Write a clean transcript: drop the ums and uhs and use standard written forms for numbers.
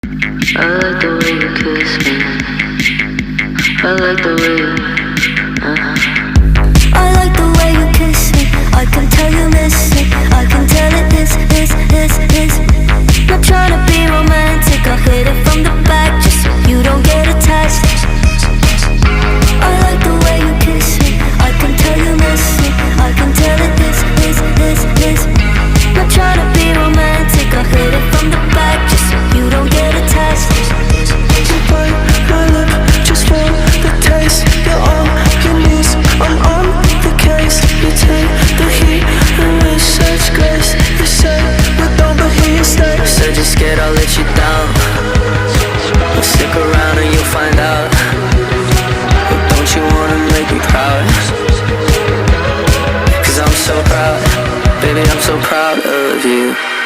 I like the way you kiss me. I like the way you, I like the way you kiss me. I can tell you miss it. I can tell it is. Not trying to be romantic, I'll hit it from the back just so you don't get attached. I like the way you kiss me. I can tell you miss it. I can tell it is. Not trying to be romantic, I'll hit it from the back just so you don't get attached. You bite my lip just for the taste. You're on your knees, I'm on the case. You take the heat and with such grace. You say we don't, but here you stay. Said you're scared I'll let you down. Well, stick around and you'll find out. But don't you wanna make me proud? Cause I'm so proud, baby, I'm so proud of you.